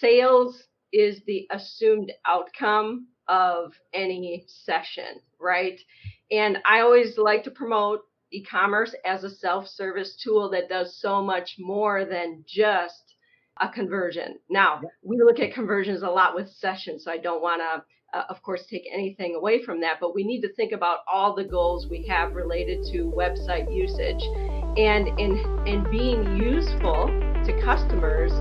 sales is the assumed outcome of any session, right? And I always like to promote e-commerce as a self-service tool that does so much more than just a conversion. Now, we look at conversions a lot with sessions, so I don't want to, of course, take anything away from that, but we need to think about all the goals we have related to website usage and in being useful to customers.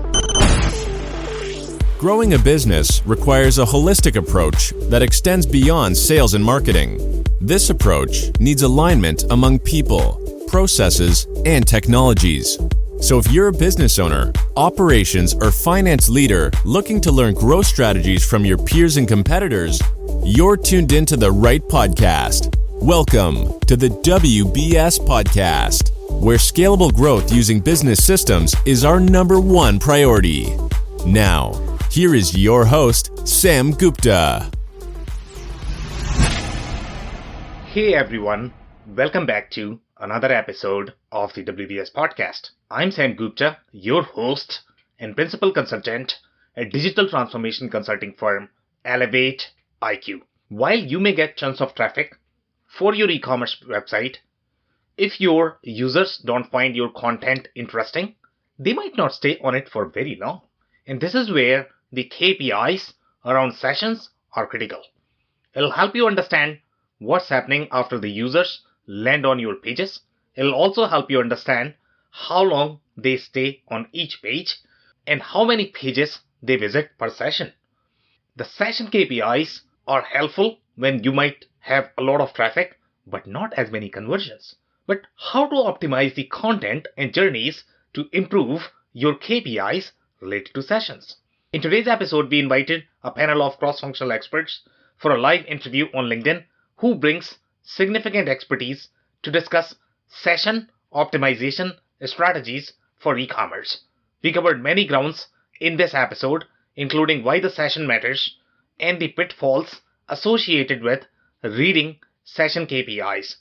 Growing a business requires a holistic approach that extends beyond sales and marketing. This approach needs alignment among people, processes, and technologies. So if you're a business owner, operations, or finance leader looking to learn growth strategies from your peers and competitors, you're tuned into the right podcast. Welcome to the WBS Podcast, where scalable growth using business systems is our number one priority. Now, here is your host, Sam Gupta. Hey everyone, welcome back to another episode of the WBS Podcast. I'm Sam Gupta, your host and principal consultant at digital transformation consulting firm Elevate IQ. While you may get chunks of traffic for your e-commerce website, if your users don't find your content interesting, they might not stay on it for very long. And this is where the KPIs around sessions are critical. It'll help you understand what's happening after the users land on your pages. It'll also help you understand how long they stay on each page and how many pages they visit per session. The session KPIs are helpful when you might have a lot of traffic but not as many conversions. But how to optimize the content and journeys to improve your KPIs related to sessions? In today's episode, we invited a panel of cross-functional experts for a live interview on LinkedIn who brings significant expertise to discuss session optimization strategies for e-commerce. We covered many grounds in this episode, including why the session matters and the pitfalls associated with reading session KPIs.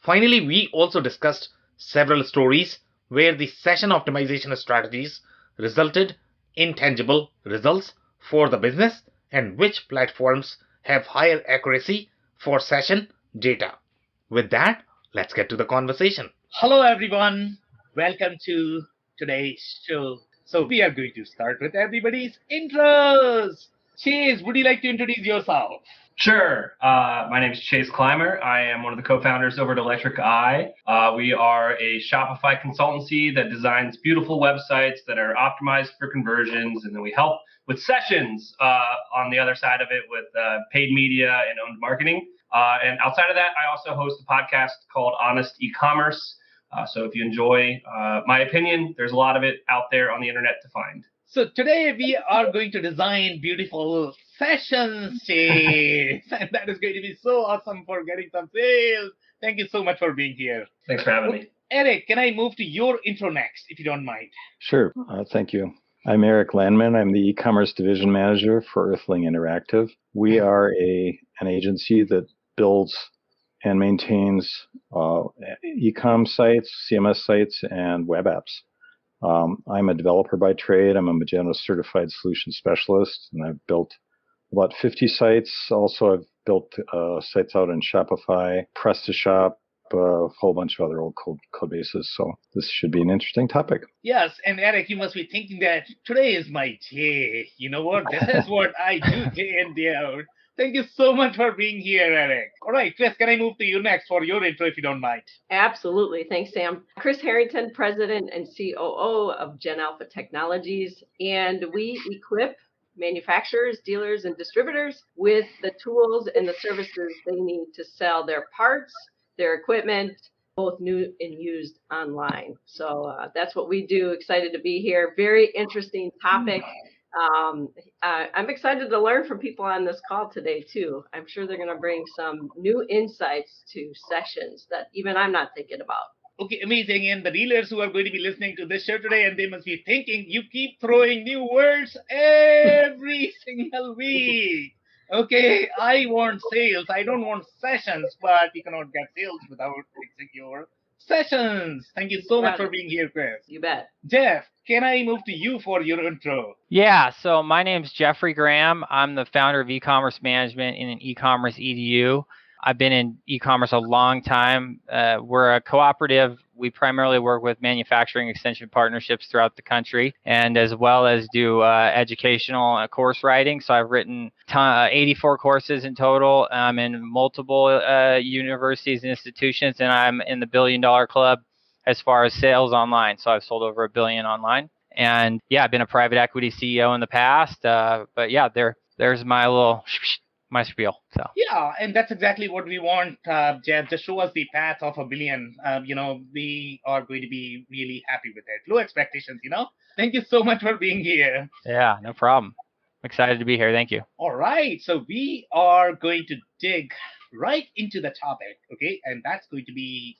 Finally, we also discussed several stories where the session optimization strategies resulted in tangible results for the business and which platforms have higher accuracy for session data. With that, let's get to the conversation. Hello everyone, welcome to today's show. So we are going to start with everybody's intros. Chase, would you like to introduce yourself? Sure. My name is Chase Clymer. I am one of the co-founders over at Electric Eye. We are a Shopify consultancy that designs beautiful websites that are optimized for conversions, and then we help with sessions on the other side of it with paid media and owned marketing. And outside of that, I also host a podcast called Honest E-Commerce. So if you enjoy my opinion, there's a lot of it out there on the internet to find. So today we are going to design beautiful sessions, Chase. And that is going to be so awesome for getting some sales. Thank you so much for being here. Thanks for having me. Eric, can I move to your intro next, if you don't mind? Sure. Thank you. I'm Eric Landman. I'm the e-commerce division manager for Earthling Interactive. We are an agency that builds and maintains e-com sites, CMS sites, and web apps. I'm a developer by trade. I'm a Magento certified solution specialist, and I've built about 50 sites. Also, I've built sites out in Shopify, PrestaShop, a whole bunch of other old code bases. So this should be an interesting topic. Yes, and Eric, you must be thinking that today is my day. You know what? This is what I do day in, day out. Thank you so much for being here, Eric. All right, Chris, can I move to you next for your intro, if you don't mind? Absolutely. Thanks, Sam. Chris Harrington, President and COO of Gen Alpha Technologies, and we equip manufacturers, dealers, and distributors with the tools and the services they need to sell their parts, their equipment, both new and used online. So that's what we do. Excited to be here. Very interesting topic. I'm excited to learn from people on this call today, too. I'm sure they're going to bring some new insights to sessions that even I'm not thinking about. Okay, amazing. And the dealers who are going to be listening to this show today, and they must be thinking, you keep throwing new words every single week. Okay, I want sales. I don't want sessions, but you cannot get sales without fixing your Sessions. Thank you so much Got for it. being here, Chris. You bet. Jeff, can I move to you for your intro? Yeah, so my name's Jeffrey Graham. I'm the founder of e-commerce management in an e-commerce EDU. I've been in e-commerce a long time. We're a cooperative. We primarily work with manufacturing extension partnerships throughout the country, and as well as do educational course writing. So I've written 84 courses in total. I'm in multiple universities and institutions, and I'm in the $1 billion club as far as sales online. So I've sold over $1 billion online. And yeah, I've been a private equity CEO in the past. But yeah, there's my little my spiel. So Yeah, and that's exactly what we want, Jeff. Just show us the path of $1 billion. We are going to be really happy with it. Low expectations. Thank you so much for being here. yeah, no problem. I'm excited to be here. Thank you. All right, so we are going to dig right into the topic, okay? And that's going to be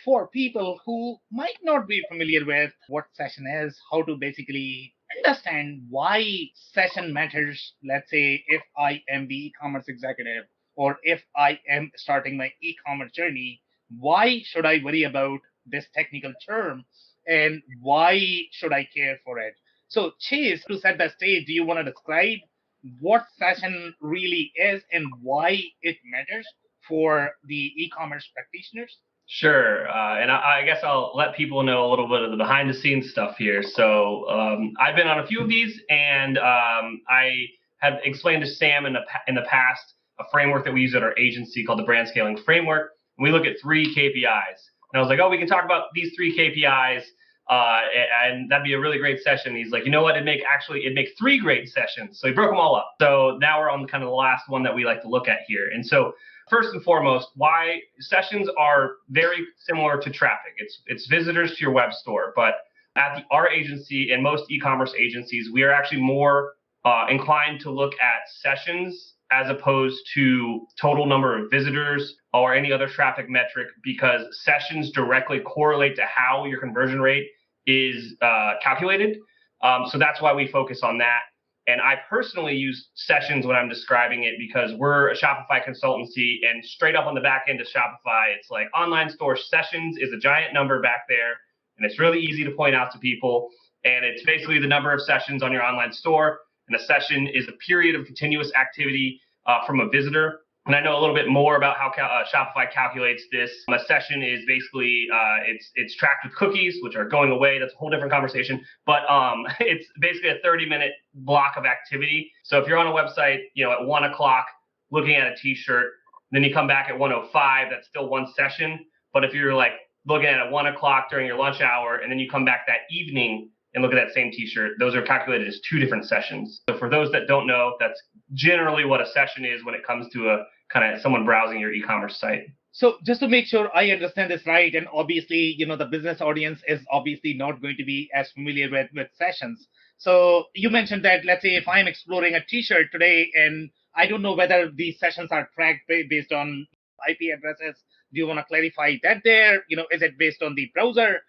for people who might not be familiar with what session is, how to basically understand why session matters. Let's say if I am the e-commerce executive or if I am starting my e-commerce journey, why should I worry about this technical term and why should I care for it? So, Chase, to set the stage, do you want to describe what session really is and why it matters for the e-commerce practitioners? Sure, and I guess I'll let people know a little bit of the behind the scenes stuff here. So I've been on a few of these, and I have explained to Sam in the past a framework that we use at our agency called the Brand Scaling Framework. And we look at 3 KPIs, and I was like, oh, we can talk about these 3 KPIs, and that'd be a really great session. He's like, you know what? It'd make 3 great sessions. So he broke them all up. So now we're on kind of the last one that we like to look at here, and so. First and foremost, why sessions are very similar to traffic. It's visitors to your web store, but at our agency and most e-commerce agencies, we are actually more inclined to look at sessions as opposed to total number of visitors or any other traffic metric, because sessions directly correlate to how your conversion rate is calculated. So that's why we focus on that. And I personally use sessions when I'm describing it because we're a Shopify consultancy, and straight up on the back end of Shopify, it's like online store sessions is a giant number back there. And it's really easy to point out to people. And it's basically the number of sessions on your online store. And a session is a period of continuous activity from a visitor. And I know a little bit more about how Shopify calculates this. A session is basically it's tracked with cookies, which are going away. That's a whole different conversation. But it's basically a 30-minute block of activity. So if you're on a website, at 1 o'clock looking at a T-shirt, then you come back at 1:05, that's still one session. But if you're like looking at it at 1 o'clock during your lunch hour, and then you come back that evening and look at that same T-shirt, those are calculated as 2 different sessions. So for those that don't know, that's generally what a session is when it comes to a kind of someone browsing your e-commerce site. So just to make sure I understand this right, and obviously, the business audience is obviously not going to be as familiar with sessions. So you mentioned that, let's say if I'm exploring a T-shirt today and I don't know whether these sessions are tracked based on IP addresses. Do you want to clarify that there? Is it based on the browser?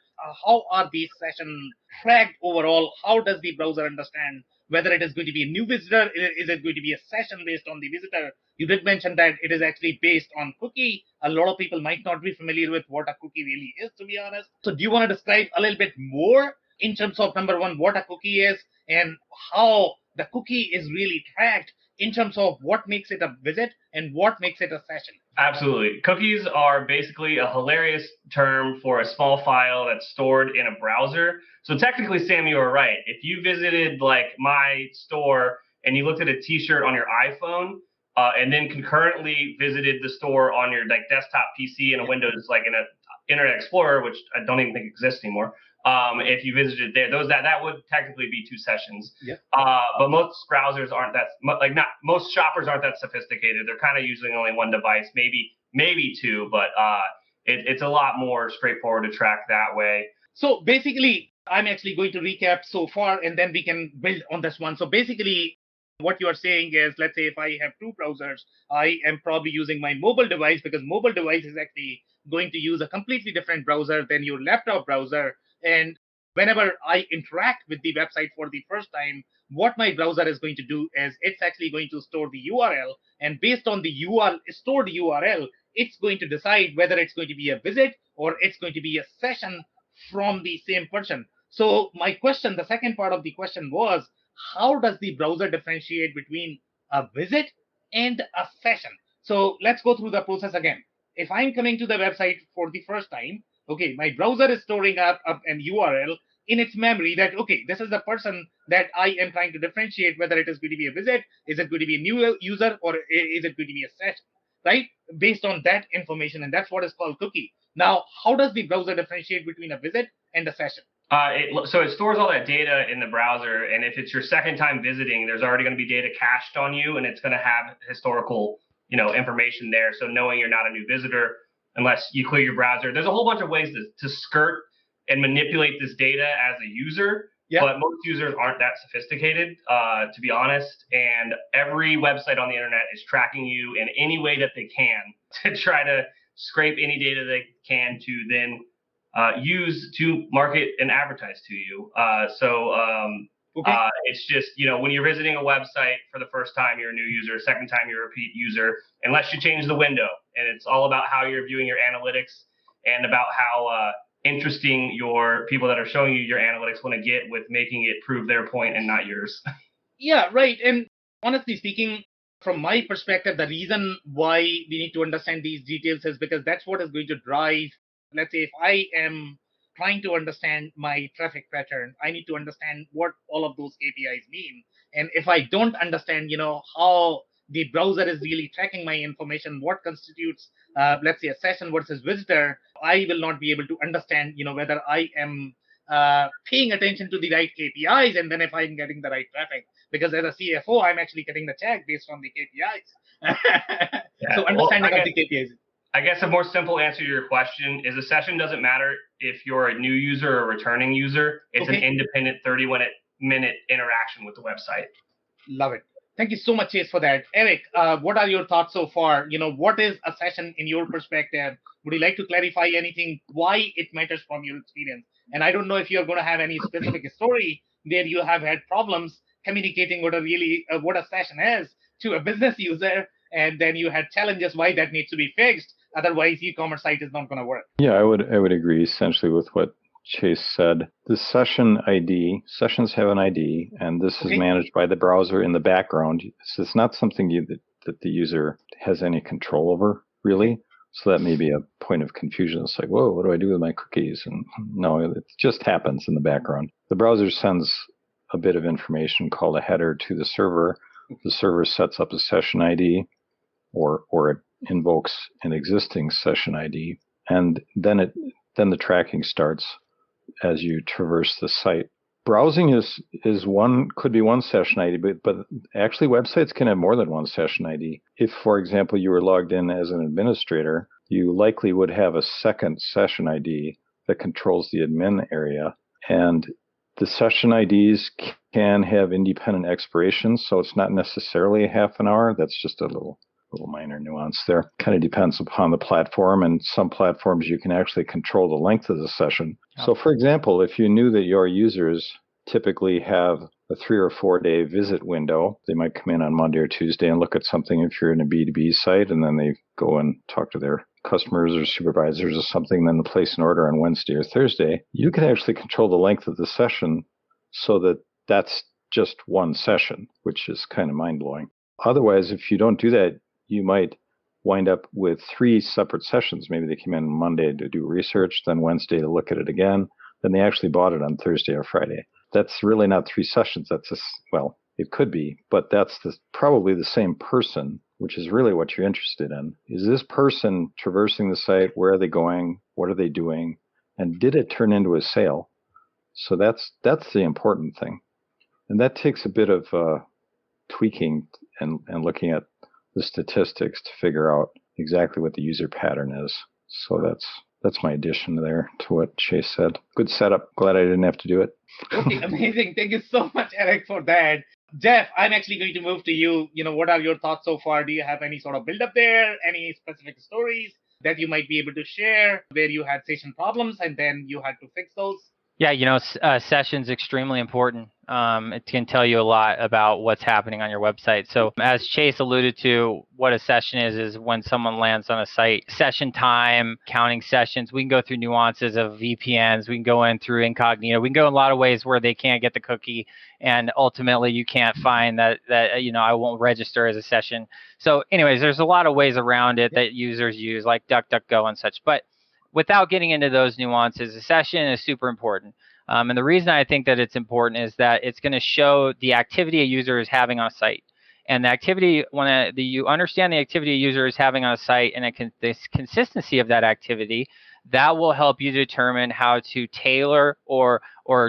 How are these sessions tracked overall? How does the browser understand whether it is going to be a new visitor? Is it going to be a session based on the visitor? You did mention that it is actually based on cookie. A lot of people might not be familiar with what a cookie really is, to be honest. So do you want to describe a little bit more in terms of, number one, what a cookie is and how the cookie is really tracked in terms of what makes it a visit and what makes it a session? Absolutely. Cookies are basically a hilarious term for a small file that's stored in a browser. So technically, Sam, you are right. If you visited like my store and you looked at a T-shirt on your iPhone, and then concurrently visited the store on your like desktop PC in a Windows, like in a Internet Explorer, which I don't even think exists anymore. If you visited there, that would technically be 2 sessions. Yep. But most browsers aren't that most shoppers aren't that sophisticated. They're kind of using only 1 device, maybe 2, but it's a lot more straightforward to track that way. So basically, I'm actually going to recap so far, and then we can build on this one. So basically, what you are saying is, let's say if I have 2 browsers, I am probably using my mobile device because mobile device is actually going to use a completely different browser than your laptop browser. And whenever I interact with the website for the first time, what my browser is going to do is it's actually going to store the URL. And based on the stored URL, it's going to decide whether it's going to be a visit or it's going to be a session from the same person. So my question, the second part of the question was, how does the browser differentiate between a visit and a session? So let's go through the process again. If I'm coming to the website for the first time, okay, my browser is storing up an URL in its memory that, okay, this is the person that I am trying to differentiate whether it is going to be a visit, is it going to be a new user, or is it going to be a session, right? Based on that information, and that's what is called cookie. Now, how does the browser differentiate between a visit and a session? So it stores all that data in the browser, and if it's your second time visiting, there's already going to be data cached on you, and it's going to have historical, information there. So knowing you're not a new visitor, unless you clear your browser, there's a whole bunch of ways to skirt and manipulate this data as a user. Yeah. But most users aren't that sophisticated, to be honest. And every website on the internet is tracking you in any way that they can to try to scrape any data they can to then use to market and advertise to you. It's just, when you're visiting a website for the first time, you're a new user. Second time, you're a repeat user, unless you change the window. And it's all about how you're viewing your analytics and about how interesting your people that are showing you your analytics want to get with making it prove their point and not yours. Yeah, right. And honestly speaking, from my perspective, the reason why we need to understand these details is because that's what is going to drive. Let's say if I am trying to understand my traffic pattern, I need to understand what all of those KPIs mean. And if I don't understand, how the browser is really tracking my information, what constitutes, let's say, a session versus visitor, I will not be able to understand, whether I am paying attention to the right KPIs and then if I'm getting the right traffic. Because as a CFO, I'm actually getting the check based on the KPIs. Yeah, so understanding of the KPIs. I guess a more simple answer to your question is a session doesn't matter if you're a new user or a returning user. It's an independent 30-minute interaction with the website. Love it. Thank you so much, Chase, for that. Eric, what are your thoughts so far? What is a session in your perspective? Would you like to clarify anything, why it matters from your experience? And I don't know if you're going to have any specific story where you have had problems communicating what a session is to a business user, and then you had challenges why that needs to be fixed. Otherwise, e-commerce site is not going to work. Yeah, I would agree essentially with what Chase said. The sessions have an ID, and this is managed by the browser in the background. So it's not something that the user has any control over, really. So that may be a point of confusion. It's like, whoa, what do I do with my cookies? And no, it just happens in the background. The browser sends a bit of information called a header to the server. The server sets up a session ID, or it invokes an existing session ID, and then the tracking starts as you traverse the site. Browsing could be one session ID, but actually websites can have more than one session ID. If, for example, you were logged in as an administrator, you likely would have a second session ID that controls the admin area. And the session IDs can have independent expirations, so it's not necessarily a half an hour. That's just a little minor nuance there. Kind of depends upon the platform, and some platforms you can actually control the length of the session. So for example, if you knew that your users typically have a 3 or 4 day visit window, they might come in on Monday or Tuesday and look at something if you're in a B2B site, and then they go and talk to their customers or supervisors or something, then place an order on Wednesday or Thursday, you can actually control the length of the session so that that's just one session, which is kind of mind-blowing. Otherwise, if you don't do that, you might wind up with 3 separate sessions. Maybe they came in Monday to do research, then Wednesday to look at it again, then they actually bought it on Thursday or Friday. That's really not 3 sessions. It could be, but that's probably the same person, which is really what you're interested in. Is this person traversing the site? Where are they going? What are they doing? And did it turn into a sale? So that's the important thing. And that takes a bit of tweaking and looking at the statistics to figure out exactly what the user pattern is. So that's my addition there to what Chase said. Good setup. Glad I didn't have to do it. Okay, amazing. Thank you so much, Eric, for that. Jeff, I'm actually going to move to you. What are your thoughts so far? Do you have any sort of build up there? Any specific stories that you might be able to share where you had session problems and then you had to fix those? Yeah, session's extremely important. It can tell you a lot about what's happening on your website. So as Chase alluded to, what a session is when someone lands on a site. Session time, counting sessions. We can go through nuances of VPNs. We can go in through incognito. We can go in a lot of ways where they can't get the cookie, and ultimately you can't find that I won't register as a session. So anyways, there's a lot of ways around it that users use, like DuckDuckGo and such. But without getting into those nuances, a session is super important. And the reason I think that it's important is that it's going to show the activity a user is having on a site. And the activity, you understand the activity a user is having on a site and the consistency of that activity, that will help you determine how to tailor or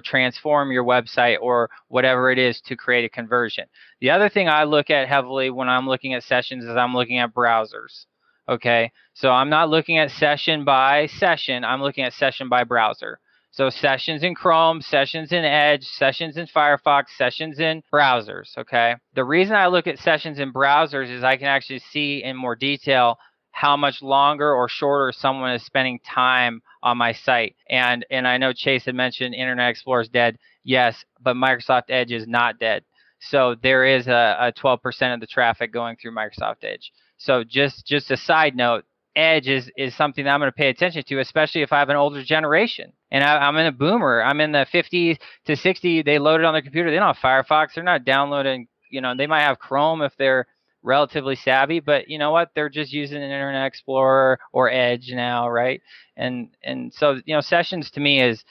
transform your website or whatever it is to create a conversion. The other thing I look at heavily when I'm looking at sessions is I'm looking at browsers. Okay, so I'm not looking at session by session. I'm looking at session by browser. So sessions in Chrome, sessions in Edge, sessions in Firefox, sessions in browsers, okay? The reason I look at sessions in browsers is I can actually see in more detail how much longer or shorter someone is spending time on my site. And I know Chase had mentioned Internet Explorer is dead. Yes, but Microsoft Edge is not dead. So there is a 12% of the traffic going through Microsoft Edge. So just a side note, Edge is something that I'm going to pay attention to, especially if I have an older generation. And I'm in a boomer. I'm in the 50 to 60. They load it on their computer. They don't have Firefox. They're not downloading. They might have Chrome if they're relatively savvy, but you know what? They're just using an Internet Explorer or Edge now, right? And so sessions to me is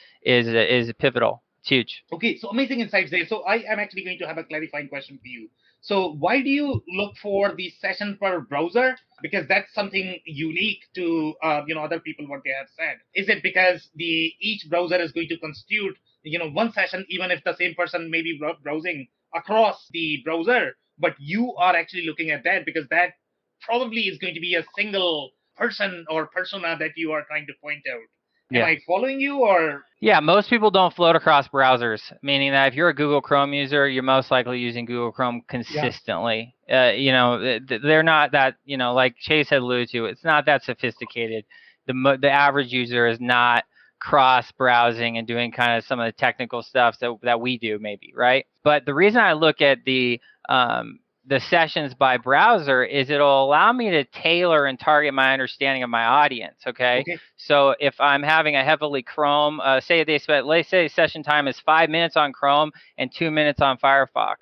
pivotal. It's huge. Okay, so amazing insights there. So I am actually going to have a clarifying question for you. So why do you look for the session per browser? Because that's something unique to other people what they have said. Is it because each browser is going to constitute one session, even if the same person may be browsing across the browser, but you are actually looking at that because that probably is going to be a single person or persona that you are trying to point out. Am I following you or? Yeah, most people don't float across browsers, meaning that if you're a Google Chrome user, you're most likely using Google Chrome consistently. Yeah. They're not that, like Chase had alluded to, it's not that sophisticated. The average user is not cross-browsing and doing kind of some of the technical stuff that we do maybe, right? But the reason I look at the sessions by browser is it'll allow me to tailor and target my understanding of my audience, okay? So if I'm having a heavily Chrome, let's say session time is 5 minutes on Chrome and 2 minutes on Firefox,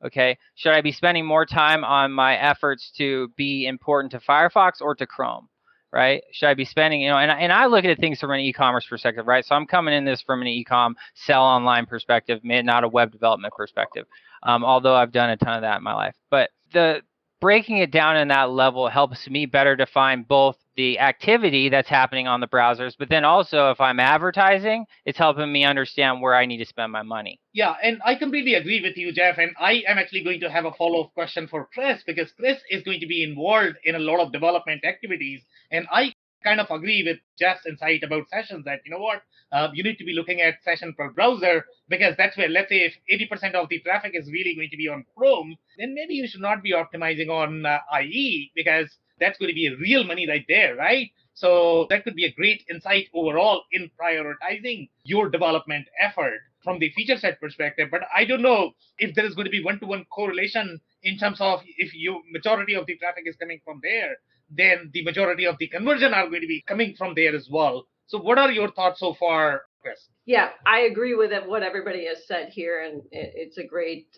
okay? Should I be spending more time on my efforts to be important to Firefox or to Chrome? Right? Should I be spending, and I look at things from an e-commerce perspective, right? So I'm coming in this from an e-com sell online perspective, not a web development perspective. Although I've done a ton of that in my life. But the breaking it down in that level helps me better define both the activity that's happening on the browsers, but then also if I'm advertising, it's helping me understand where I need to spend my money. Yeah, and I completely agree with you, Jeff. And I am actually going to have a follow-up question for Chris because Chris is going to be involved in a lot of development activities. And I kind of agree with Jeff's insight about sessions that, you need to be looking at session per browser because that's where, let's say, if 80% of the traffic is really going to be on Chrome, then maybe you should not be optimizing on IE because that's going to be real money right there, right? So that could be a great insight overall in prioritizing your development effort from the feature set perspective. But I don't know if there is going to be one-to-one correlation in terms of if your majority of the traffic is coming from there, then the majority of the conversion are going to be coming from there as well. So what are your thoughts so far, Chris? Yeah, I agree with what everybody has said here, and it's a great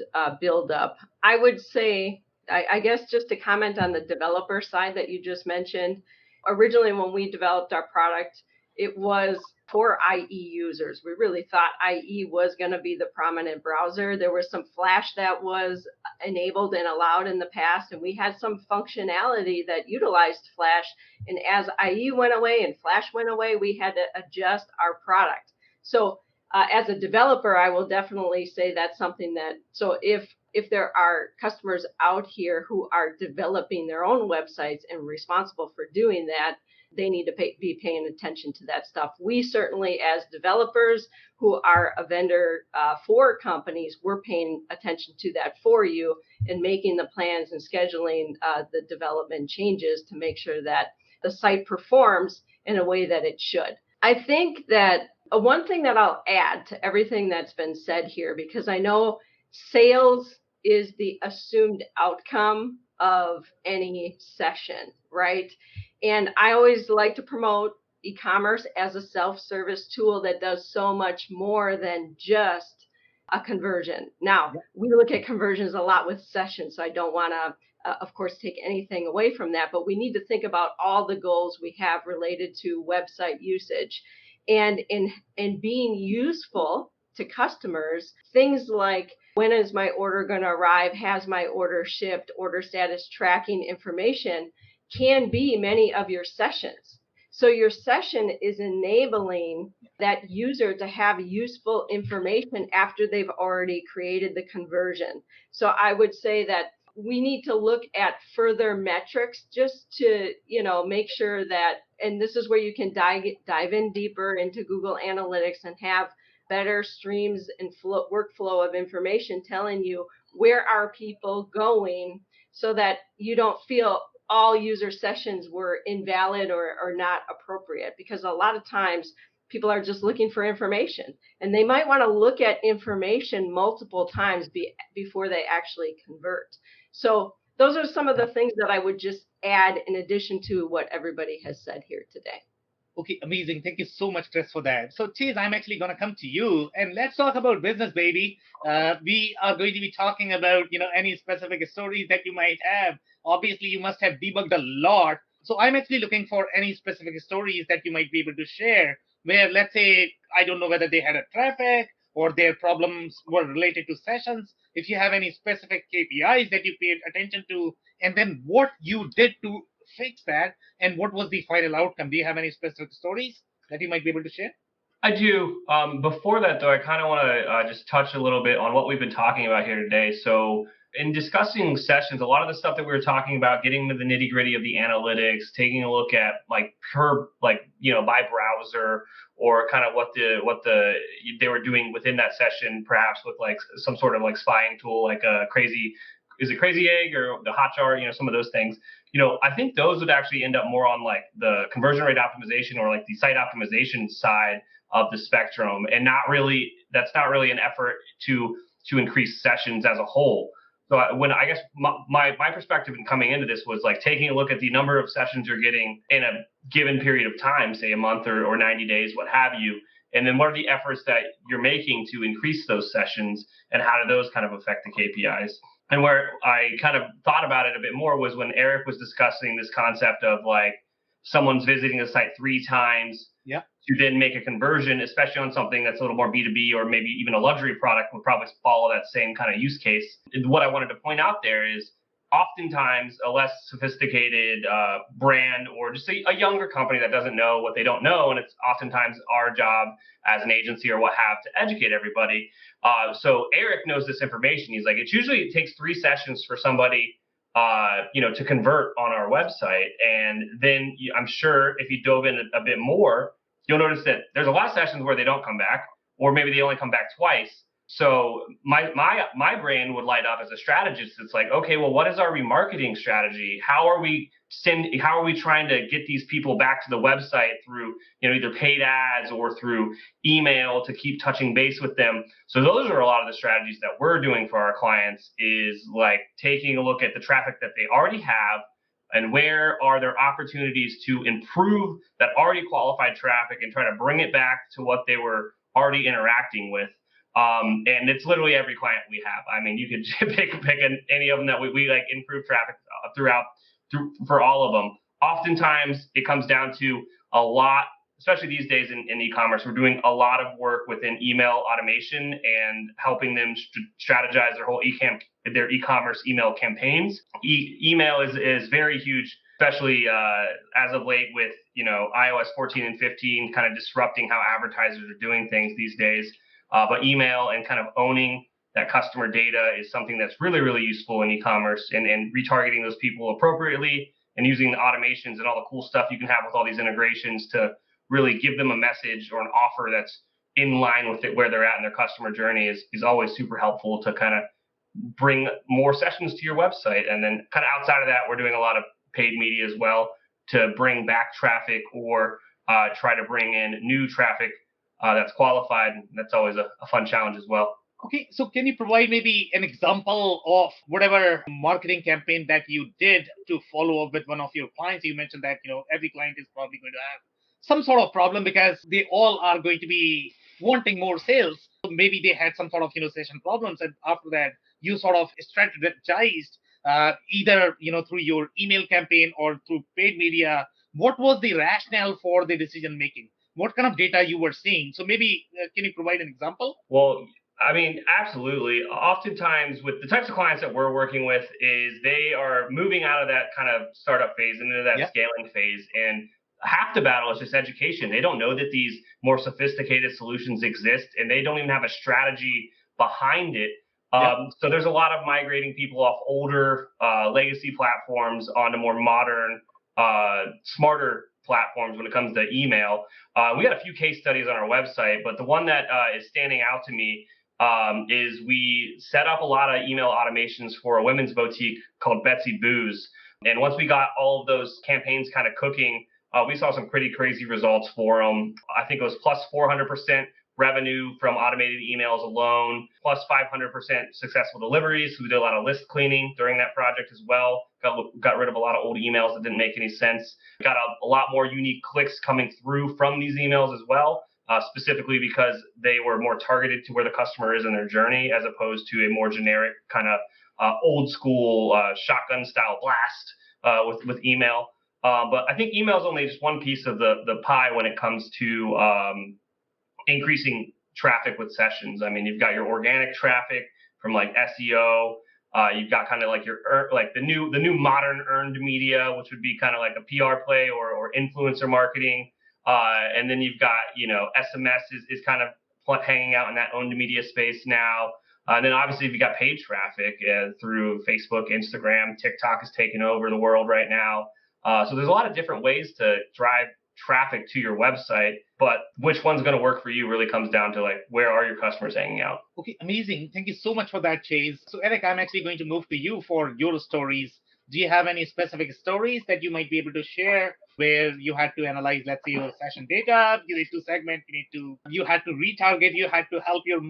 build up. I would say, I guess just to comment on the developer side that you just mentioned, originally when we developed our product, it was for IE users. We really thought IE was going to be the prominent browser. There was some Flash that was enabled and allowed in the past, and we had some functionality that utilized Flash. And as IE went away and Flash went away, we had to adjust our product. So as a developer, I will definitely say that's something that, so if there are customers out here who are developing their own websites and responsible for doing that, they need to be paying attention to that stuff. We certainly, as developers who are a vendor for companies, we're paying attention to that for you and making the plans and scheduling the development changes to make sure that the site performs in a way that it should. I think that One thing that I'll add to everything that's been said here, because I know sales is the assumed outcome of any session, right? And I always like to promote e-commerce as a self-service tool that does so much more than just a conversion. Now, we look at conversions a lot with sessions, so I don't want to, of course, take anything away from that, but we need to think about all the goals we have related to website usage. And in being useful to customers, things like when is my order going to arrive, has my order shipped, order status tracking information can be many of your sessions. So your session is enabling that user to have useful information after they've already created the conversion. So I would say that we need to look at further metrics just to, make sure that, and this is where you can dive in deeper into Google Analytics and have better streams and workflow of information telling you where are people going, so that you don't feel all user sessions were invalid or not appropriate, because a lot of times people are just looking for information, and they might want to look at information multiple times before they actually convert. So those are some of the things that I would just add in addition to what everybody has said here today. Okay, amazing. Thank you so much, Chris, for that. So, Chase, I'm actually going to come to you and let's talk about business, baby. We are going to be talking about, any specific stories that you might have. Obviously, you must have debugged a lot. So, I'm actually looking for any specific stories that you might be able to share where, let's say, I don't know whether they had a traffic or their problems were related to sessions. If you have any specific KPIs that you paid attention to, and then what you did to fix that, and what was the final outcome? Do you have any specific stories that you might be able to share? I do. Before that, though, I kind of want to just touch a little bit on what we've been talking about here today. So, in discussing sessions, a lot of the stuff that we were talking about, getting to the nitty gritty of the analytics, taking a look at by browser, or kind of what they were doing within that session, perhaps with like some sort of like spying tool, like is it Crazy Egg or the Hotjar, some of those things. I think those would actually end up more on like the conversion rate optimization or like the site optimization side of the spectrum, and that's not really an effort to increase sessions as a whole. So when I guess my perspective in coming into this was like taking a look at the number of sessions you're getting in a given period of time, say a month or 90 days, what have you, and then what are the efforts that you're making to increase those sessions, and how do those kind of affect the KPIs? And where I kind of thought about it a bit more was when Eric was discussing this concept of like someone's visiting the site 3 times to then make a conversion, especially on something that's a little more B2B or maybe even a luxury product would probably follow that same kind of use case. And what I wanted to point out there is oftentimes a less sophisticated brand or just a younger company that doesn't know what they don't know. And it's oftentimes our job as an agency or what have to educate everybody. So Eric knows this information. He's like, it takes 3 sessions for somebody to convert on our website. And then I'm sure if you dove in a bit more, you'll notice that there's a lot of sessions where they don't come back, or maybe they only come back twice. So my brain would light up as a strategist. It's like, okay, well, what is our remarketing strategy? How are we trying to get these people back to the website through, either paid ads or through email to keep touching base with them? So those are a lot of the strategies that we're doing for our clients, is like taking a look at the traffic that they already have and where are there opportunities to improve that already qualified traffic and try to bring it back to what they were already interacting with. And it's literally every client we have. I mean, you could pick any of them that we like improve traffic for all of them. Oftentimes it comes down to a lot, especially these days in e-commerce, we're doing a lot of work within email automation and helping them strategize their e-commerce email campaigns. Email is very huge, especially as of late with iOS 14 and 15 kind of disrupting how advertisers are doing things these days. But email and kind of owning that customer data is something that's really, really useful in e-commerce, and retargeting those people appropriately and using the automations and all the cool stuff you can have with all these integrations to really give them a message or an offer that's in line with where they're at in their customer journey is always super helpful to kind of bring more sessions to your website. And then kind of outside of that, we're doing a lot of paid media as well to bring back traffic or try to bring in new traffic that's qualified. And that's always a fun challenge as well. Okay, so can you provide maybe an example of whatever marketing campaign that you did to follow up with one of your clients? You mentioned that, every client is probably going to have some sort of problem because they all are going to be wanting more sales. So maybe they had some sort of, session problems. And after that, you sort of strategized either, through your email campaign or through paid media. What was the rationale for the decision making? What kind of data you were seeing? So maybe can you provide an example? Well, I mean, absolutely. Oftentimes, with the types of clients that we're working with, is they are moving out of that kind of startup phase and into that scaling phase. And half the battle is just education. They don't know that these more sophisticated solutions exist, and they don't even have a strategy behind it. So there's a lot of migrating people off older legacy platforms onto more modern, smarter platforms when it comes to email. We got a few case studies on our website, but the one that is standing out to me is we set up a lot of email automations for a women's boutique called Betsy Booze. And once we got all of those campaigns kind of cooking, we saw some pretty crazy results for them. I think it was plus 400% revenue from automated emails alone, plus 500% successful deliveries. So we did a lot of list cleaning during that project as well. Got rid of a lot of old emails that didn't make any sense. Got a lot more unique clicks coming through from these emails as well, specifically because they were more targeted to where the customer is in their journey, as opposed to a more generic kind of old school shotgun style blast with email. But I think email is only just one piece of the pie when it comes to increasing traffic with sessions. I mean, you've got your organic traffic from like SEO. You've got kind of like your the new modern earned media, which would be kind of like a PR play or influencer marketing. And then you've got, SMS is kind of hanging out in that owned media space now. And then obviously, if you got paid traffic through Facebook, Instagram, TikTok is taking over the world right now. So there's a lot of different ways to drive traffic to your website, but which one's going to work for you really comes down to like, where are your customers hanging out? Okay, amazing. Thank you so much for that, Chase. So Eric, I'm actually going to move to you for your stories. Do you have any specific stories that you might be able to share where you had to analyze, let's say, your session data, you need to segment, you had to retarget, you had to help your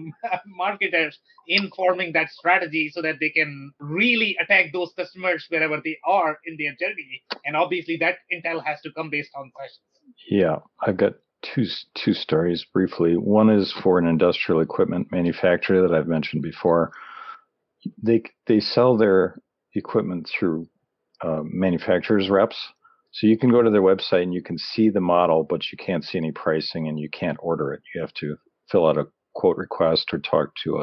marketers in forming that strategy so that they can really attack those customers wherever they are in their journey. And obviously that intel has to come based on sessions. Yeah, I've got two stories briefly. One is for an industrial equipment manufacturer that I've mentioned before. They sell their equipment through manufacturers reps. So you can go to their website and you can see the model, but you can't see any pricing and you can't order it. You have to fill out a quote request or talk to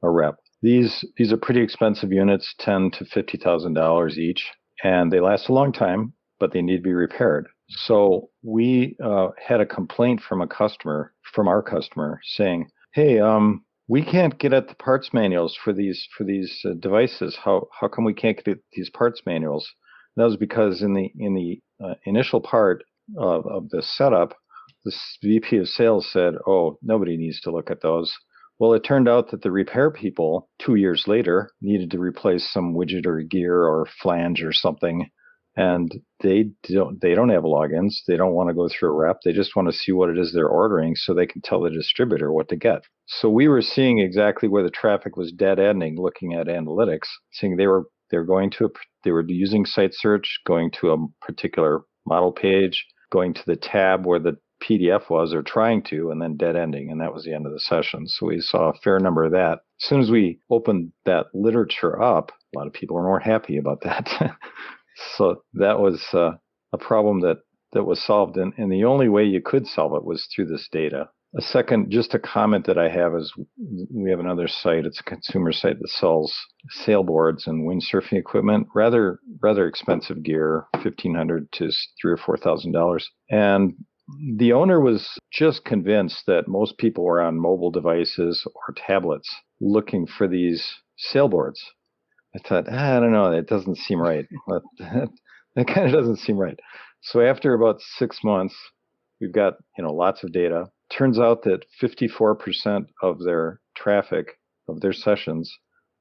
a rep. These are pretty expensive units, $10,000 to $50,000 each, and they last a long time, but they need to be repaired. So we had a complaint from our customer saying, "Hey, we can't get at the parts manuals for these devices. How come we can't get at these parts manuals?" And that was because in the initial part of the setup, the VP of sales said, "Oh, nobody needs to look at those." Well, it turned out that the repair people 2 years later needed to replace some widget or gear or flange or something. And they don't have logins. They don't want to go through a rep. They just want to see what it is they're ordering so they can tell the distributor what to get. So we were seeing exactly where the traffic was dead ending, looking at analytics, seeing they were using site search, going to a particular model page, going to the tab where the PDF was or trying to, and then dead ending. And that was the end of the session. So we saw a fair number of that. As soon as we opened that literature up, a lot of people were more happy about that. So that was a problem that was solved. And the only way you could solve it was through this data. Just a comment that I have is we have another site. It's a consumer site that sells sailboards and windsurfing equipment, rather expensive gear, $1,500 to $3,000 or $4,000. And the owner was just convinced that most people were on mobile devices or tablets looking for these sailboards. I thought, I don't know, that doesn't seem right. That kind of doesn't seem right. So after about 6 months, we've got lots of data. Turns out that 54% of their traffic, of their sessions,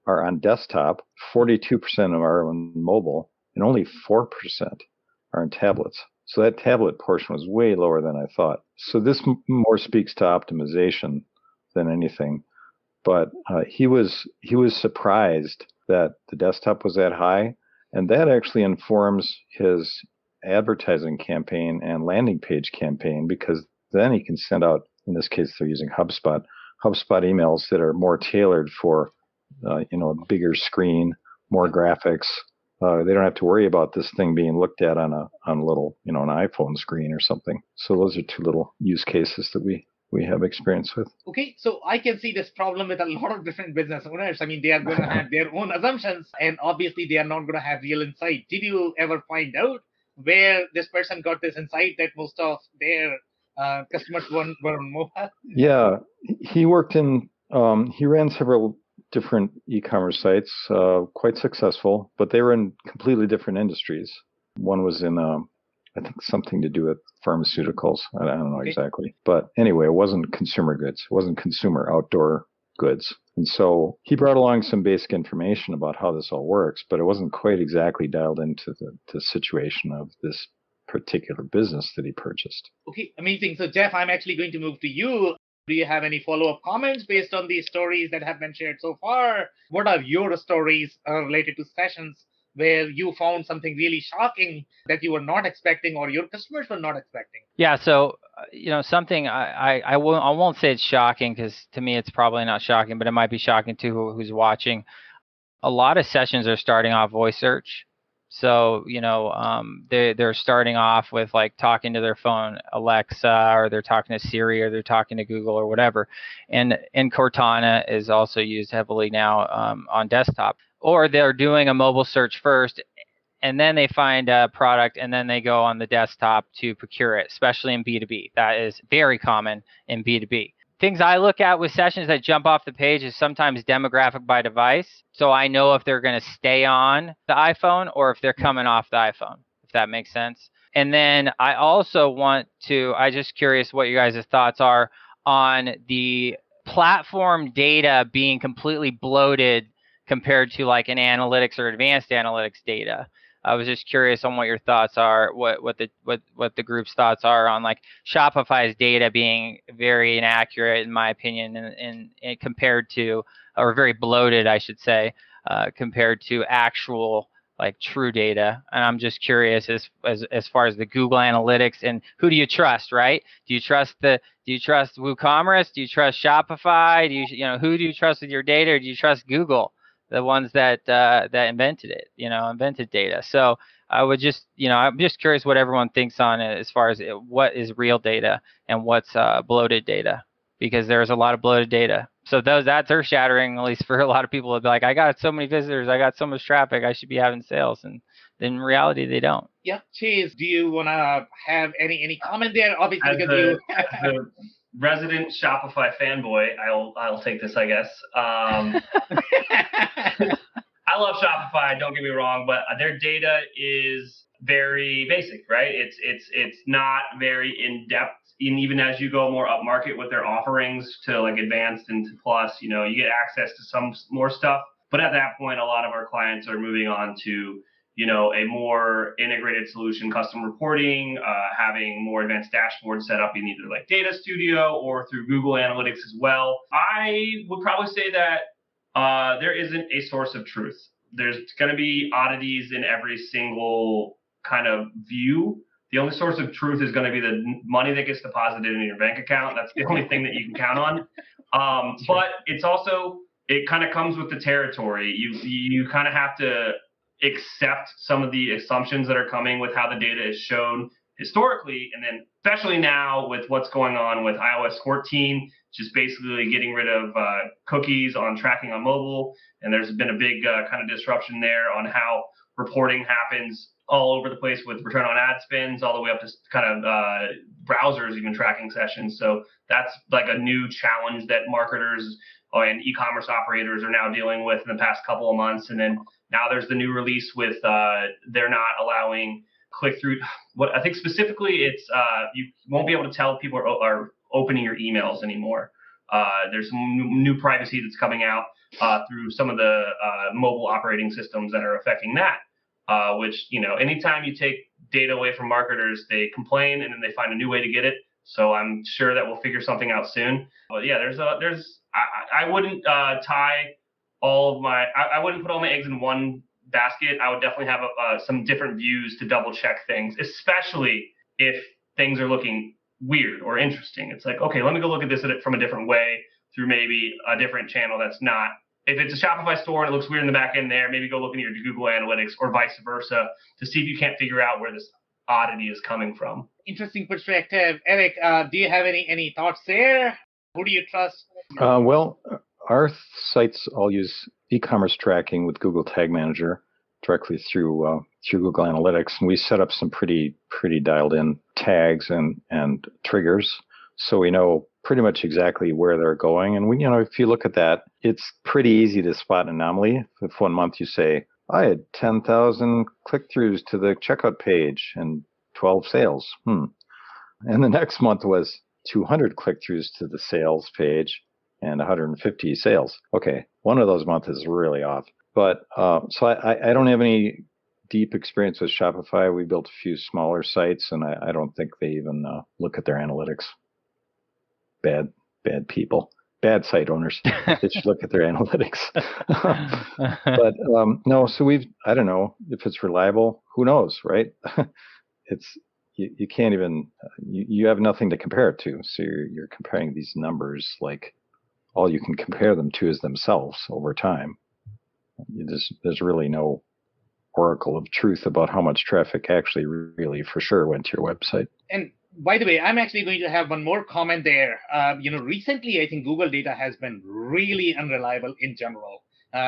are on desktop, 42% are on mobile, and only 4% are on tablets. So that tablet portion was way lower than I thought. So this more speaks to optimization than anything. But he was surprised that the desktop was that high, and that actually informs his advertising campaign and landing page campaign, because then he can send out, in this case they're using HubSpot emails that are more tailored for a bigger screen, more graphics. They don't have to worry about this thing being looked at on a little an iPhone screen or something. So those are two little use cases that we have experience with. Okay, so I can see this problem with a lot of different business owners. I mean, they are going to have their own assumptions, and obviously they are not going to have real insight. Did you ever find out where this person got this insight that most of their customers were on mobile? Yeah, he worked in, he ran several different e-commerce sites, quite successful, but they were in completely different industries. One was in I think something to do with pharmaceuticals. I don't know exactly. But anyway, it wasn't consumer goods. It wasn't consumer outdoor goods. And so he brought along some basic information about how this all works, but it wasn't quite exactly dialed into the situation of this particular business that he purchased. Okay, amazing. So Jeff, I'm actually going to move to you. Do you have any follow-up comments based on these stories that have been shared so far? What are your stories related to sessions where you found something really shocking that you were not expecting or your customers were not expecting? Yeah, so something I won't say it's shocking, because to me it's probably not shocking, but it might be shocking to who's watching. A lot of sessions are starting off voice search. So they're starting off with like talking to their phone, Alexa, or they're talking to Siri, or they're talking to Google or whatever. And Cortana is also used heavily now on desktop. Or they're doing a mobile search first, and then they find a product, and then they go on the desktop to procure it, especially in B2B. That is very common in B2B. Things I look at with sessions that jump off the page is sometimes demographic by device. So I know if they're going to stay on the iPhone or if they're coming off the iPhone, if that makes sense. And then I also I'm just curious what you guys' thoughts are on the platform data being completely bloated compared to like an analytics or advanced analytics data. I was just curious on what your thoughts are, what the group's thoughts are on like Shopify's data being very inaccurate, in my opinion, and compared to, or very bloated, I should say, compared to actual like true data. And I'm just curious as far as the Google Analytics, and who do you trust, right? Do you trust WooCommerce? Do you trust Shopify? Who do you trust with your data? Or do you trust Google, the ones that invented it, invented data? So I would just, I'm just curious what everyone thinks on it as far as what is real data and what's bloated data, because there's a lot of bloated data. So that's earth-shattering, at least for a lot of people. They'll be like, I got so many visitors, I got so much traffic, I should be having sales. And in reality, they don't. Yeah, Chase, do you want to have any comment there? Obviously, because as a resident Shopify fanboy, I'll take this, I guess. I love Shopify, don't get me wrong, but their data is very basic, right? It's not very in depth. And even as you go more up market with their offerings to like advanced and to plus, you get access to some more stuff. But at that point, a lot of our clients are moving on to, a more integrated solution, custom reporting, having more advanced dashboards set up in either like Data Studio or through Google Analytics as well. I would probably say that there isn't a source of truth. There's going to be oddities in every single kind of view. The only source of truth is going to be the money that gets deposited in your bank account. That's the only thing that you can count on. But it's also, it kind of comes with the territory. You kind of have to accept some of the assumptions that are coming with how the data is shown historically. And then especially now with what's going on with iOS 14, just basically getting rid of cookies on tracking on mobile. And there's been a big kind of disruption there on how reporting happens all over the place, with return on ad spends all the way up to kind of browsers even tracking sessions. So that's like a new challenge that marketers and e-commerce operators are now dealing with in the past couple of months. And then now there's the new release with they're not allowing click-through. What I think specifically, it's you won't be able to tell people are opening your emails anymore. There's some new privacy that's coming out through some of the mobile operating systems that are affecting that. Which, anytime you take data away from marketers, they complain and then they find a new way to get it. So I'm sure that we'll figure something out soon. But yeah, I wouldn't tie all of I wouldn't put all my eggs in one basket. I would definitely have some different views to double check things, especially if things are looking weird or interesting. It's like, okay, let me go look at this from a different way through maybe a different channel that's not. If it's a Shopify store and it looks weird in the back end there, maybe go look in your Google Analytics or vice versa to see if you can't figure out where this oddity is coming from. Interesting perspective. Eric, do you have any thoughts there? Who do you trust? Well, our sites all use e-commerce tracking with Google Tag Manager directly through Google Analytics, and we set up some pretty dialed in tags and triggers, so we know pretty much exactly where they're going. And we, if you look at that, it's pretty easy to spot an anomaly. If one month you say, I had 10,000 click-throughs to the checkout page and 12 sales, and the next month was 200 click-throughs to the sales page and 150 sales. Okay, one of those months is really off. But so I don't have any deep experience with Shopify. We built a few smaller sites, and I don't think they even look at their analytics. Bad people, bad site owners. They should look at their analytics. But no, so I don't know if it's reliable. Who knows, right? You can't even, you have nothing to compare it to. So you're comparing these numbers like all you can compare them to is themselves over time. There's really no oracle of truth about how much traffic actually really for sure went to your website. And by the way, I'm actually going to have one more comment there. Recently, I think Google data has been really unreliable in general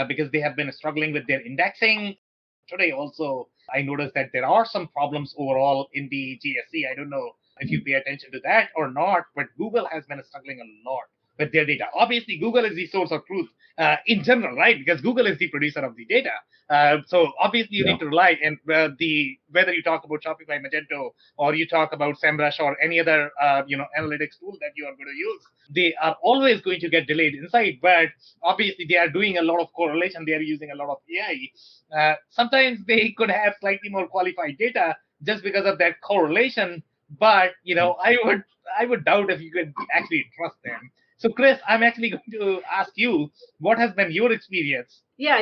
because they have been struggling with their indexing. Today also, I noticed that there are some problems overall in the GSC. I don't know if you pay attention to that or not, but Google has been struggling a lot with their data. Obviously, Google is the source of truth in general, right? Because Google is the producer of the data. So obviously, you need to rely. And whether you talk about Shopify, Magento, or you talk about SEMrush or any other analytics tool that you are going to use, they are always going to get delayed insight. But obviously, they are doing a lot of correlation. They are using a lot of AI. Sometimes they could have slightly more qualified data just because of that correlation. But I would doubt if you could actually trust them. So, Chris, I'm actually going to ask you, what has been your experience? Yeah,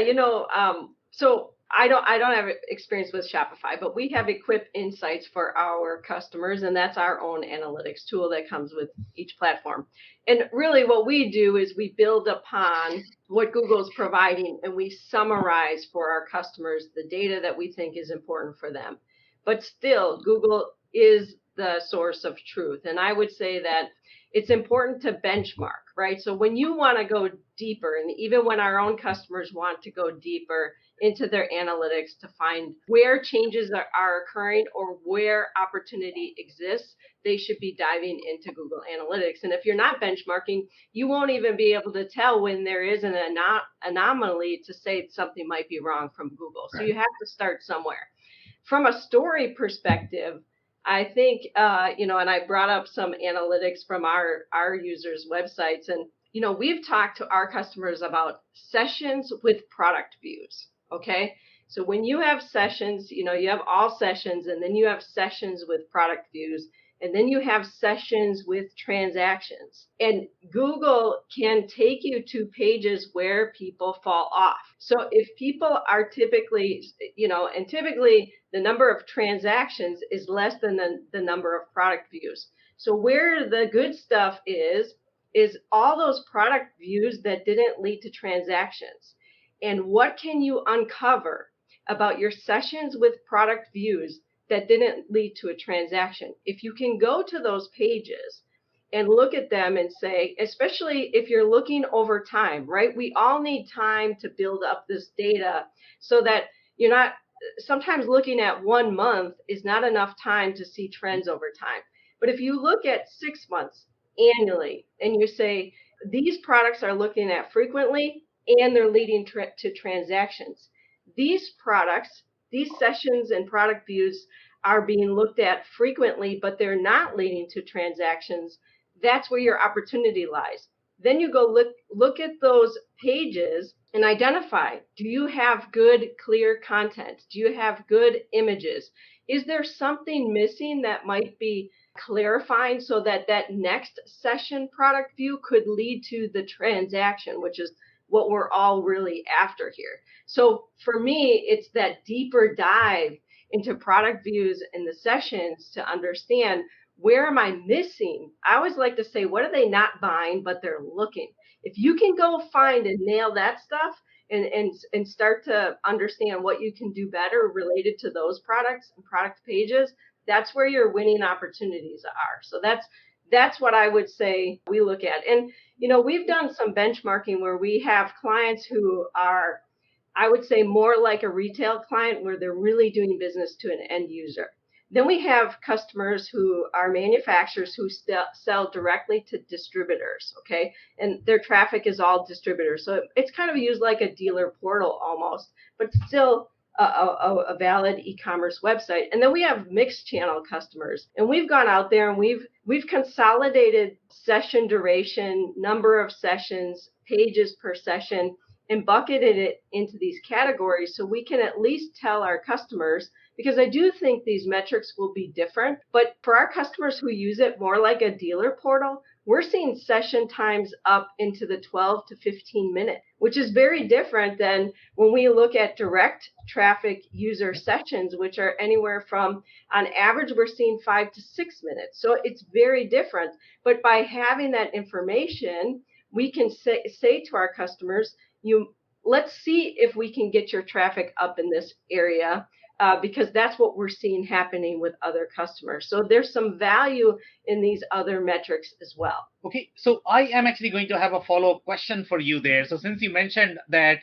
so I don't have experience with Shopify, but we have Equip Insights for our customers, and that's our own analytics tool that comes with each platform. And really what we do is we build upon what Google's providing, and we summarize for our customers the data that we think is important for them. But still, Google is the source of truth. And I would say that it's important to benchmark, right? So when you want to go deeper, and even when our own customers want to go deeper into their analytics to find where changes are occurring or where opportunity exists, they should be diving into Google Analytics. And if you're not benchmarking, you won't even be able to tell when there is an anomaly to say something might be wrong from Google. So you have to start somewhere. From a story perspective, I think, and I brought up some analytics from our users' websites, and, we've talked to our customers about sessions with product views, okay? So when you have sessions, you have all sessions, and then you have sessions with product views, and then you have sessions with transactions. And Google can take you to pages where people fall off. So if people are typically, and typically the number of transactions is less than the number of product views. So where the good stuff is all those product views that didn't lead to transactions. And what can you uncover about your sessions with product views that didn't lead to a transaction? If you can go to those pages and look at them and say, especially if you're looking over time, right? We all need time to build up this data so that you're not, sometimes looking at 1 month is not enough time to see trends over time. But if you look at 6 months annually and you say, these products are looking at frequently and they're leading to transactions. These products, these sessions and product views are being looked at frequently, but they're not leading to transactions. That's where your opportunity lies. Then you go look at those pages and identify, do you have good, clear content? Do you have good images? Is there something missing that might be clarifying so that that next session product view could lead to the transaction, which is what we're all really after here. So for me, it's that deeper dive into product views and the sessions to understand, where am I missing? I always like to say, what are they not buying, but they're looking? If you can go find and nail that stuff and start to understand what you can do better related to those products and product pages, that's where your winning opportunities are. So that's what I would say we look at. And we've done some benchmarking where we have clients who are, I would say, more like a retail client where they're really doing business to an end user. Then we have customers who are manufacturers who sell directly to distributors, okay? And their traffic is all distributors. So it's kind of used like a dealer portal almost, but still a valid e-commerce website. And then we have mixed channel customers. And we've gone out there and we've consolidated session duration, number of sessions, pages per session, and bucketed it into these categories so we can at least tell our customers, because I do think these metrics will be different, but for our customers who use it more like a dealer portal, we're seeing session times up into the 12 to 15 minutes, which is very different than when we look at direct traffic user sessions, which are anywhere from, on average, we're seeing 5 to 6 minutes. So it's very different. But by having that information, we can say to our customers, let's see if we can get your traffic up in this area, because that's what we're seeing happening with other customers. So there's some value in these other metrics as well. Okay, so I am actually going to have a follow-up question for you there. So since you mentioned that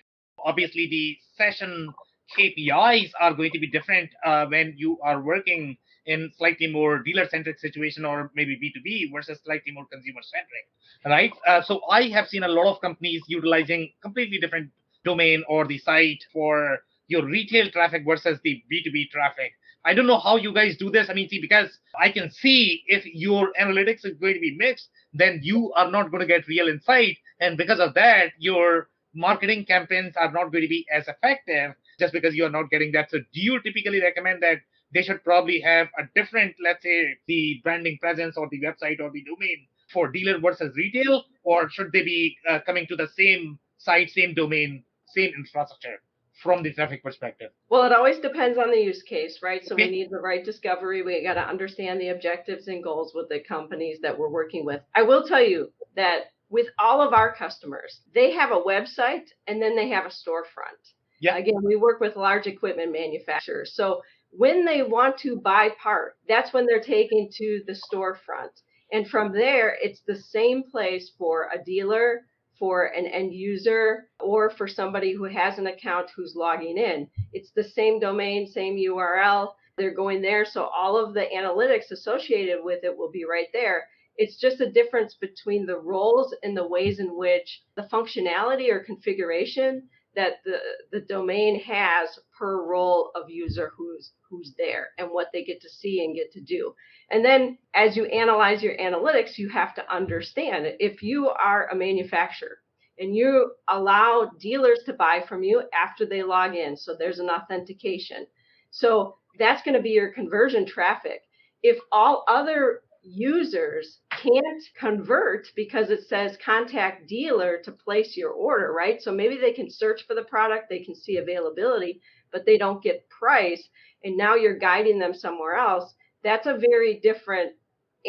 obviously the session KPIs are going to be different when you are working in slightly more dealer-centric situation or maybe B2B versus slightly more consumer-centric, right? So I have seen a lot of companies utilizing completely different domain or the site for your retail traffic versus the B2B traffic. I don't know how you guys do this. I mean, see, because I can see if your analytics is going to be mixed, then you are not going to get real insight. And because of that, your marketing campaigns are not going to be as effective just because you are not getting that. So do you typically recommend that they should probably have a different, let's say, the branding presence or the website or the domain for dealer versus retail, or should they be coming to the same site, same domain, same infrastructure from the traffic perspective? Well, it always depends on the use case, right? So Okay. we need the right discovery. We got to understand the objectives and goals with the companies that we're working with. I will tell you that with all of our customers, they have a website and then they have a storefront. Yeah. Again, we work with large equipment manufacturers. So when they want to buy part, that's when they're taken to the storefront. And from there, it's the same place for a dealer, for an end user, or for somebody who has an account who's logging in. It's the same domain, same URL. They're going there. So all of the analytics associated with it will be right there. It's just a difference between the roles and the ways in which the functionality or configuration that the domain has per role of user who's there and what they get to see and get to do. And then as you analyze your analytics, you have to understand, if you are a manufacturer and you allow dealers to buy from you after they log in, so there's an authentication. So that's going to be your conversion traffic. If all other users can't convert because it says contact dealer to place your order, right? So maybe they can search for the product, they can see availability, but they don't get price, and now you're guiding them somewhere else. That's a very different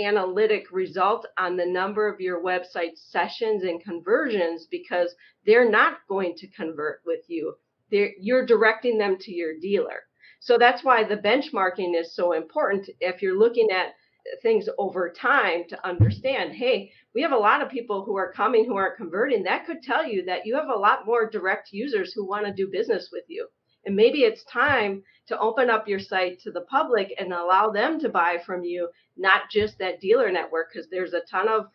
analytic result on the number of your website sessions and conversions, because they're not going to convert with you. You're directing them to your dealer. So that's why the benchmarking is so important if you're looking at things over time to understand, hey, we have a lot of people who are coming who aren't converting. That could tell you that you have a lot more direct users who want to do business with you. And maybe it's time to open up your site to the public and allow them to buy from you, not just that dealer network, because there's a ton of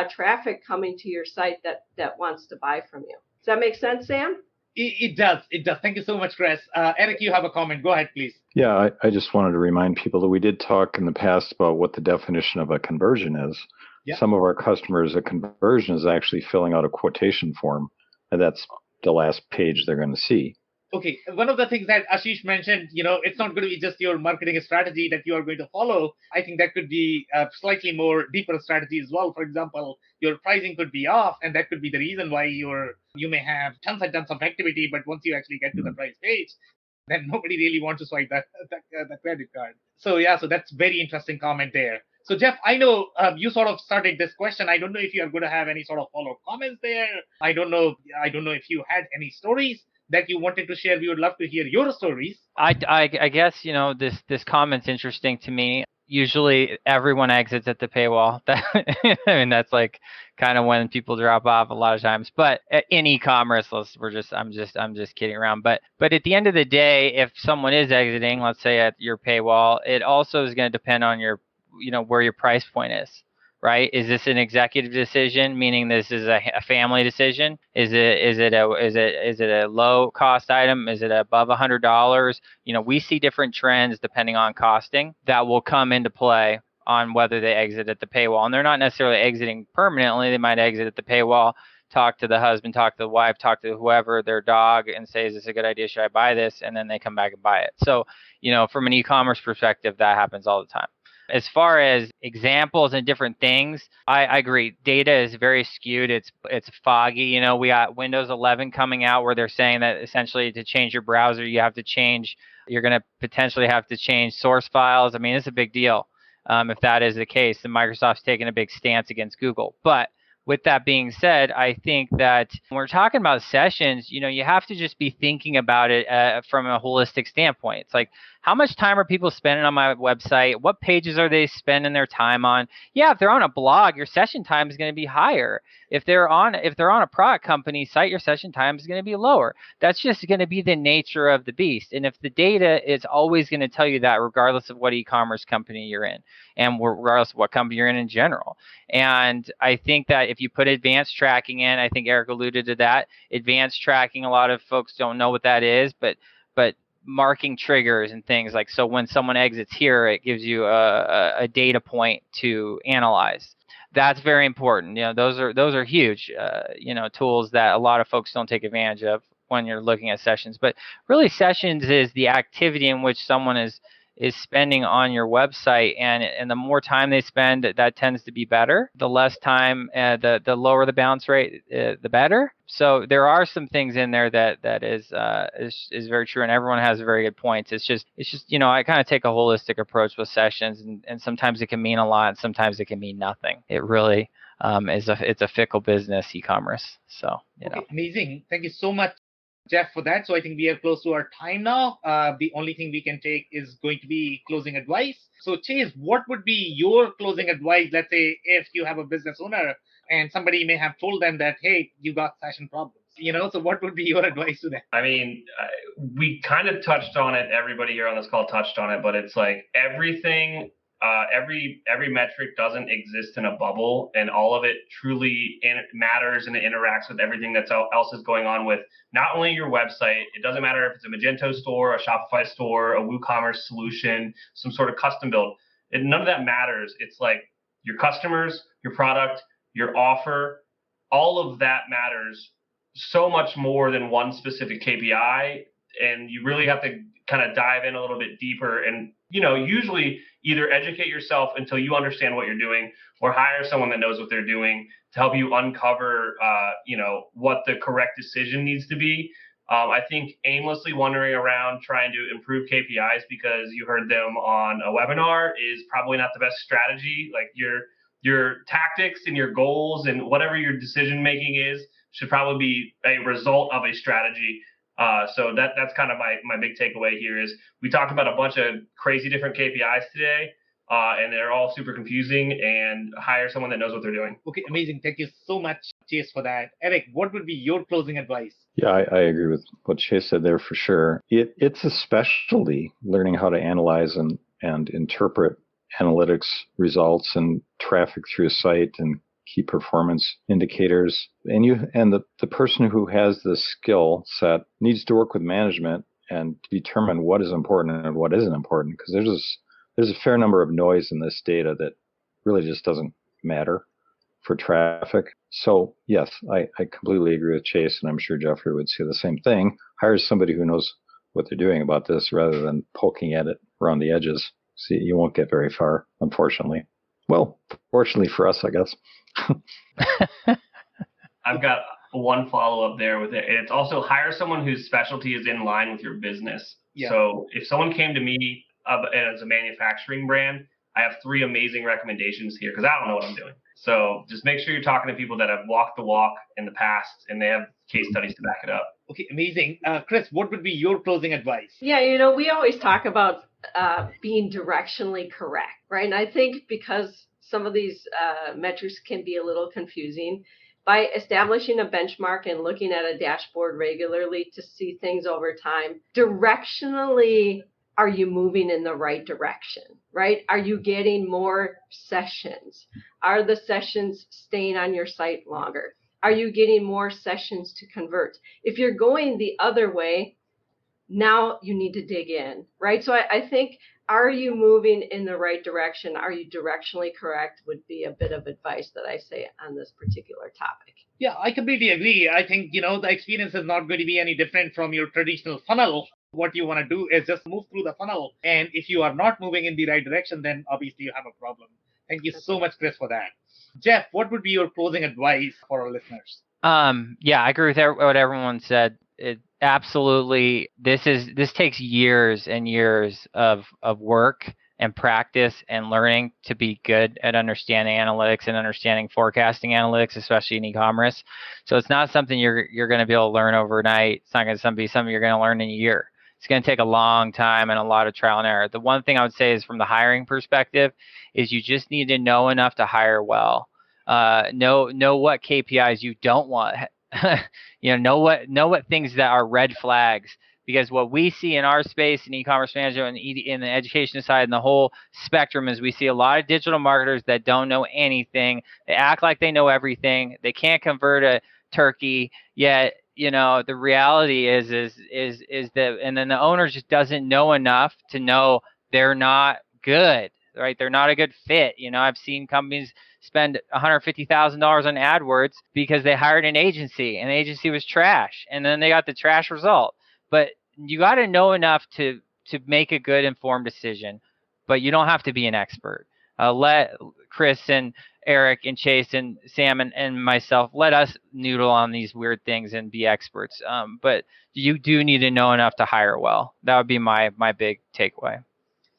traffic coming to your site that wants to buy from you. Does that make sense, Sam? It does. It does. Thank you so much, Chris. Eric, you have a comment. Go ahead, please. Yeah, I just wanted to remind people that we did talk in the past about what the definition of a conversion is. some of our customers, a conversion is actually filling out a quotation form, and that's the last page they're going to see. Okay, one of the things that Ashish mentioned, it's not going to be just your marketing strategy that you are going to follow. I think that could be a slightly more deeper strategy as well. For example, your pricing could be off, and that could be the reason why you may have tons and tons of activity, but once you actually get to the price page, then nobody really wants to swipe that credit card. So so that's very interesting comment there. So Jeff, I know you sort of started this question. I don't know if you are going to have any sort of follow-up comments there. I don't know if you had any stories that you wanted to share. We would love to hear your stories. I guess this comment's interesting to me. Usually everyone exits at the paywall. That's like kind of when people drop off a lot of times. But in e-commerce, I'm just kidding around. But at the end of the day, if someone is exiting, let's say at your paywall, it also is going to depend on your where your price point is. Right? Is this an executive decision, meaning this is a family decision? Is it a low cost item? Is it above $100? We see different trends depending on costing that will come into play on whether they exit at the paywall. And they're not necessarily exiting permanently. They might exit at the paywall, talk to the husband, talk to the wife, talk to whoever, their dog, and say, is this a good idea? Should I buy this? And then they come back and buy it. So, from an e-commerce perspective, that happens all the time. As far as examples and different things, I agree. Data is very skewed. It's foggy. We got Windows 11 coming out where they're saying that essentially to change your browser, you're going to potentially have to change source files. I mean, it's a big deal if that is the case. And Microsoft's taking a big stance against Google. But with that being said, I think that when we're talking about sessions, you have to just be thinking about it from a holistic standpoint. It's like, how much time are people spending on my website? What pages are they spending their time on? Yeah, if they're on a blog, your session time is going to be higher. If they're on a product company site, your session time is going to be lower. That's just going to be the nature of the beast. And if the data is always going to tell you that, regardless of what e-commerce company you're in, and regardless of what company you're in general. And I think that if you put advanced tracking in, I think Eric alluded to that. Advanced tracking, a lot of folks don't know what that is, but marking triggers and things like, so when someone exits here, it gives you a data point to analyze. That's very important. Those are huge, tools that a lot of folks don't take advantage of when you're looking at sessions. But really, sessions is the activity in which someone is spending on your website, and the more time they spend, that tends to be better. The less time, the lower the bounce rate, the better. So there are some things in there that is very true, and everyone has very good points. It's just I kind of take a holistic approach with sessions, and sometimes it can mean a lot, and sometimes it can mean nothing. It really it's a fickle business, e-commerce. So Okay, amazing. Thank you so much, Jeff, for that. So I think we are close to our time now. The only thing we can take is going to be closing advice. So Chase, what would be your closing advice? Let's say if you have a business owner and somebody may have told them that, hey, you got session problems. So what would be your advice to them? I mean, we kind of touched on it. Everybody here on this call touched on it, but it's like everything. Every metric doesn't exist in a bubble, and all of it truly matters, and it interacts with everything that's else is going on with not only your website. It doesn't matter if it's a Magento store, a Shopify store, a WooCommerce solution, some sort of custom build. None of that matters. It's like your customers, your product, your offer, all of that matters so much more than one specific KPI, and you really have to kind of dive in a little bit deeper and usually either educate yourself until you understand what you're doing, or hire someone that knows what they're doing to help you uncover, what the correct decision needs to be. I think aimlessly wandering around trying to improve KPIs because you heard them on a webinar is probably not the best strategy. Like your tactics and your goals and whatever your decision making is should probably be a result of a strategy. So that's kind of my big takeaway here is we talked about a bunch of crazy different KPIs today, and they're all super confusing, and hire someone that knows what they're doing. Okay, amazing. Thank you so much, Chase, for that. Eric, what would be your closing advice? Yeah, I agree with what Chase said there for sure. It's a specialty, learning how to analyze and interpret analytics results and traffic through a site and key performance indicators. And the person who has the skill set needs to work with management and determine what is important and what isn't important, because there's a fair number of noise in this data that really just doesn't matter. for traffic. So yes, I completely agree with Chase, and I'm sure Jeffrey would say the same thing. Hire somebody who knows what they're doing about this rather than poking at it around the edges. See, you won't get very far, unfortunately. Well, fortunately for us, I guess. I've got one follow-up there with it. It's also hire someone whose specialty is in line with your business. Yeah. So if someone came to me as a manufacturing brand, I have 3 amazing recommendations here because I don't know what I'm doing. So just make sure you're talking to people that have walked the walk in the past and they have case studies to back it up. Okay, amazing. Chris, what would be your closing advice? Yeah, we always talk about being directionally correct, right? And I think because some of these metrics can be a little confusing, by establishing a benchmark and looking at a dashboard regularly to see things over time, directionally, are you moving in the right direction, right? Are you getting more sessions? Are the sessions staying on your site longer? Are you getting more sessions to convert? If you're going the other way, now you need to dig in, right? So I think, are you moving in the right direction? Are you directionally correct would be a bit of advice that I say on this particular topic. Yeah, I completely agree. I think, the experience is not going to be any different from your traditional funnel. What you want to do is just move through the funnel. And if you are not moving in the right direction, then obviously you have a problem. Thank you so much, Chris, for that. Jeff, what would be your closing advice for our listeners? Yeah, I agree with what everyone said. Absolutely. This takes years and years of work and practice and learning to be good at understanding analytics and understanding forecasting analytics, especially in e-commerce. So it's not something you're going to be able to learn overnight. It's not going to be something you're going to learn in a year. It's going to take a long time and a lot of trial and error. The one thing I would say is from the hiring perspective is you just need to know enough to hire well. Know what KPIs you don't want. Know what things that are red flags, because what we see in our space in e-commerce management and in the education side and the whole spectrum is we see a lot of digital marketers that don't know anything. They act like they know everything. They can't convert a turkey yet. The reality is that, and then the owner just doesn't know enough to know they're not good, right? They're not a good fit. I've seen companies spend $150,000 on AdWords because they hired an agency and the agency was trash, and then they got the trash result. But you got to know enough to make a good informed decision, but you don't have to be an expert. Let Chris and Eric and Chase and Sam and myself, let us noodle on these weird things and be experts. But you do need to know enough to hire well. That would be my big takeaway.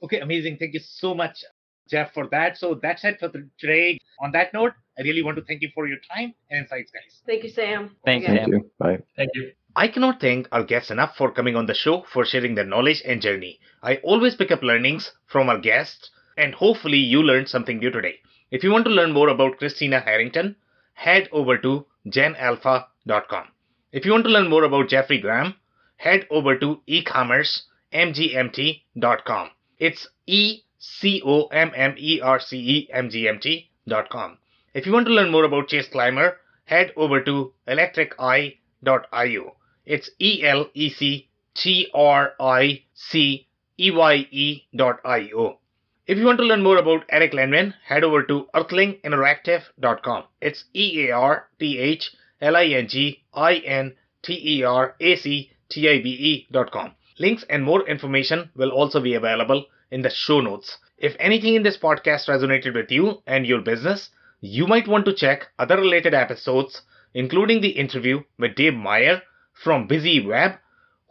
Okay, amazing. Thank you so much, Jeff, for that. So that's it for today. On that note, I really want to thank you for your time and insights, guys. Thank you, Sam. Thank you. Bye. Thank you. I cannot thank our guests enough for coming on the show, for sharing their knowledge and journey. I always pick up learnings from our guests, and hopefully you learned something new today. If you want to learn more about Christina Harrington, head over to genalpha.com. If you want to learn more about Jeffrey Graham, head over to ecommercemgmt.com. It's ecommercemgmt.com. If you want to learn more about Chase Clymer, head over to electriceye.io. It's electriceye.io. If you want to learn more about Eric Lenman, head over to earthlinginteractive.com. It's earthlinginteractive.com. Links and more information will also be available in the show notes. If anything in this podcast resonated with you and your business, you might want to check other related episodes, including the interview with Dave Meyer from Busy Web,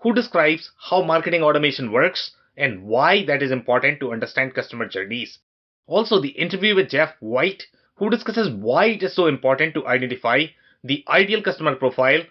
who describes how marketing automation works and why that is important to understand customer journeys. Also, the interview with Jeff White, who discusses why it is so important to identify the ideal customer profile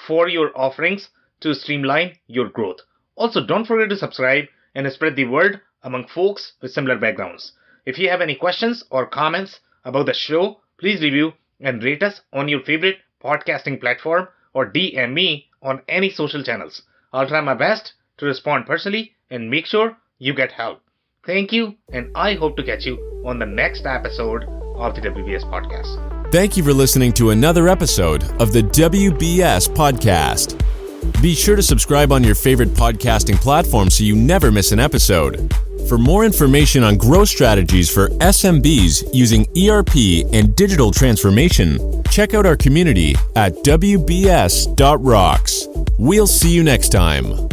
for your offerings to streamline your growth. Also, don't forget to subscribe and spread the word among folks with similar backgrounds. If you have any questions or comments about the show, please review and rate us on your favorite podcasting platform or DM me on any social channels. I'll try my best to respond personally and make sure you get help. Thank you, and I hope to catch you on the next episode of the WBS Podcast. Thank you for listening to another episode of the WBS Podcast. Be sure to subscribe on your favorite podcasting platform so you never miss an episode. For more information on growth strategies for SMBs using ERP and digital transformation, check out our community at WBS.rocks. We'll see you next time.